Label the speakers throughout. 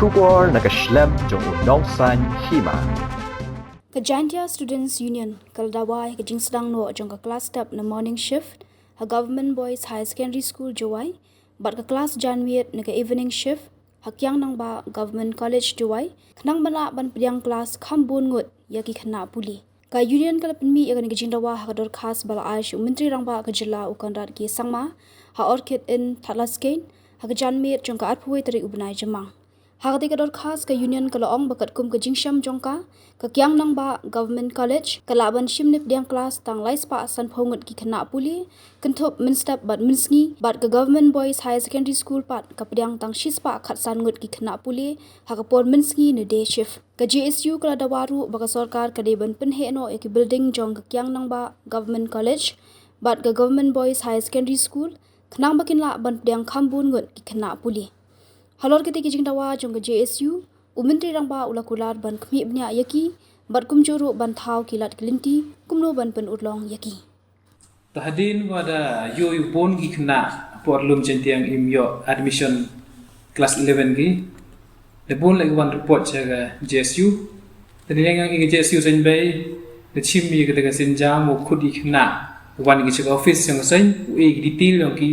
Speaker 1: Shubor nakaslem jong unongsan Hima.
Speaker 2: Kajantia Students Union Dawa ke sedang no jong kelas step na morning shift ha Government Boys High Secondary School Jowai bat ke kelas Janmiet na ke evening shift hakyang nang ba Government College Jowai kenang bana ban pediang kelas khambun ngut yaki khana puli ka union kala penmi ya ke jindawa ha dor khas bala aish menteri rang ba ke jila ukanrat ki sangma ha orchid in Thalaskein ha Janmiet jong ka atpui tari ubnai jamang Hagati ka khas ka union ka laong bakat kum ka jingsham jongka ka kyang nang ba Government College ka laban shimnip diang class tang lais pa san phongut ki khana puli kenthop minstap bat minsngi bat ka Government Boys High Secondary School pat ka pediang tang shispa khat san ngut ki khana puli ha ka por minsngi ne day shift ka JSU ka dawaru baka sarkar ka deban penhe no ek building jong ka kyang nang ba Government College bat ka Government Boys High Secondary School khnang bakin la ban pediang khambun ngut ki khana puli Halor kita kijing Dawa jong ke JSU, Menteri rangba ula kular ban kemi bnya yaki, bat kumjuru ban thau kilat kelinti, kumno ban pen utlong yaki.
Speaker 3: Tahadin wada yo pon gi kena por lum jentiang imyo admission class 11 gi. Le bon le wan report jaga JSU. Tadi yang JSU sen bay le chimmi ke daga senja mo khudi kena wan gi jaga office yang sen u gi detail yang ki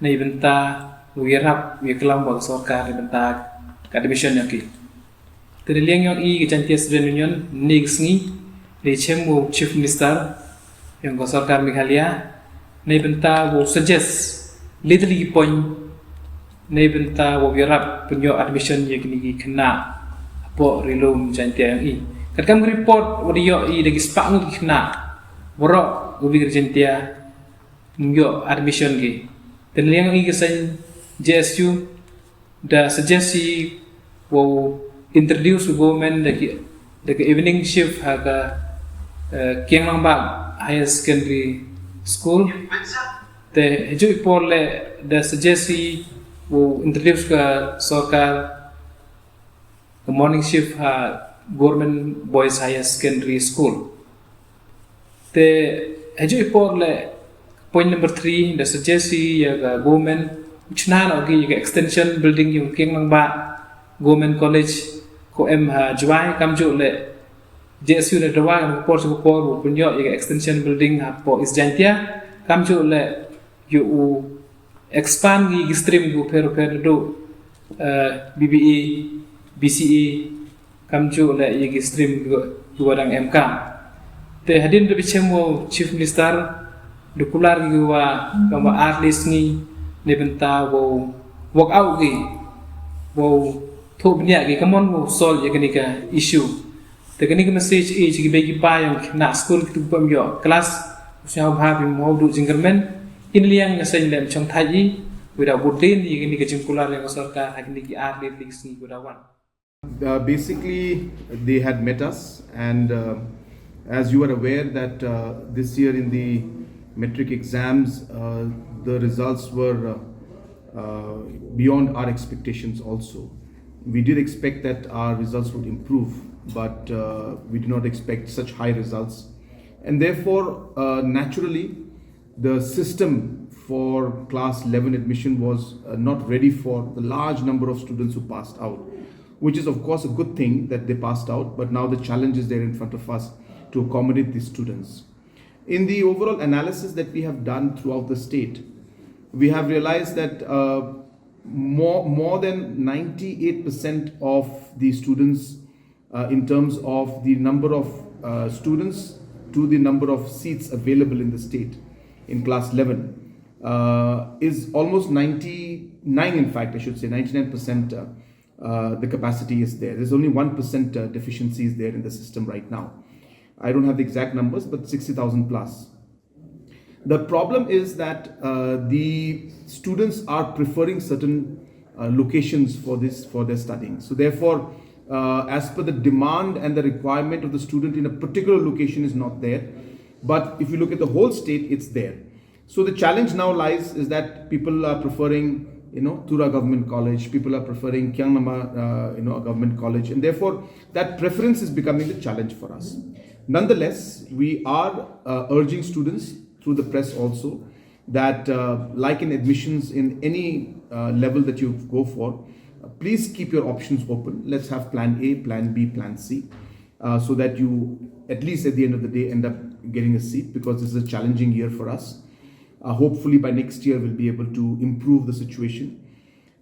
Speaker 3: nei benta Wirap kelam bang sarkar di bentak admission yang ki. Terliang yang i Janmiet Student Union nixngi di chemu Chief Minister yang ko sarkar Meghalaya nei bentak wo suggest little point nei bentak wo wirap punyo admission yang kini kena po rilum Janmiet yang i. Kadang report wadiyo i dagi spak ngi kena borok ubi Janmiet ngyo admission ki. Terliang i kesan JSU da suggesti wo introduce government the evening shift haga Kiang Langbang Higher Secondary School te heju porle da suggesti wo introduce ka sarkar the morning shift ha Government Boys Higher Secondary School te heju porle point number 3 da suggesti ya government China lagi extension building yung Kiang Langbang Government College ko Jowai kamju le JSU le Dawa ng por sa por punyo yung extension building ha po is Janmiet kamju le yu expand gi stream go pero do BBE BCE kamju le yung stream go wadang MK te hadin do bichemo Chief Minister dukular gi wa kama artist ni ni benta wo work out gi wo thob nya gi kamon wo solve ye ka issue te kani ka message e gi begi pa yang na school ki tu pam yo class usha bha bi mo du jingermen in liang na sen lem chong thai without butin ye ni ka jingkular yang sarkar hakni ki art leaks ni without one.
Speaker 4: Basically they had met us and as you are aware that this year in the metric exams the results were beyond our expectations also. We did expect that our results would improve, but we did not expect such high results. And therefore, naturally, the system for class 11 admission was not ready for the large number of students who passed out, which is of course a good thing that they passed out, but now the challenge is there in front of us to accommodate these students. In the overall analysis that we have done throughout the state, we have realized that more than 98% of the students in terms of the number of students to the number of seats available in the state in class 11 is almost 99, in fact I should say 99% the capacity is there. There's only 1% deficiency is there in the system right now. I don't have the exact numbers, but 60,000 plus. The problem is that the students are preferring certain locations for their studying. So therefore, as per the demand and the requirement of the student in a particular location is not there. But if you look at the whole state, it's there. So the challenge now lies is that people are preferring, Tura Government College. People are preferring Kiang Langbang, a government college, and therefore that preference is becoming the challenge for us. Nonetheless, we are urging students through the press also that like in admissions in any level that you go for, please keep your options open. Let's have plan A, plan B, plan C, so that you, at least at the end of the day, end up getting a seat, because this is a challenging year for us. Hopefully by next year we'll be able to improve the situation.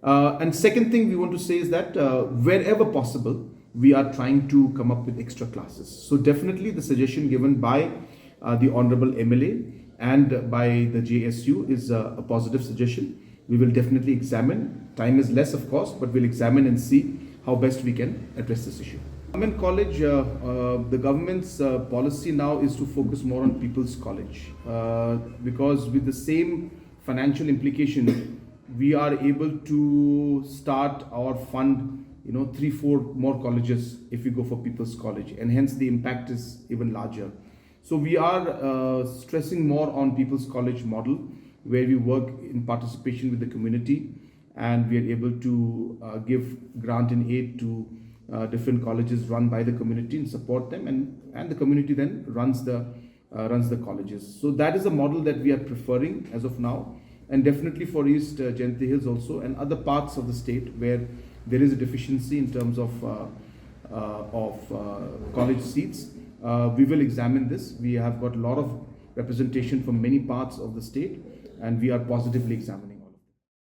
Speaker 4: And second thing we want to say is that wherever possible, we are trying to come up with extra classes. So definitely the suggestion given by the Honorable MLA and by the JSU is a positive suggestion. We will definitely examine. Time is less, of course, but we'll examine and see how best we can address this issue. Government college, the government's policy now is to focus more on people's college, because with the same financial implication, we are able to start our fund, 3-4 more colleges if we go for people's college, and hence the impact is even larger. So we are stressing more on people's college model, where we work in participation with the community, and we are able to give grant and aid to different colleges run by the community and support them, and the community then runs the colleges. So that is the model that we are preferring as of now, and definitely for East Jayantha Hills also and other parts of the state where there is a deficiency in terms of college seats. We will examine this. We have got a lot of representation from many parts of the state, and we are positively examining.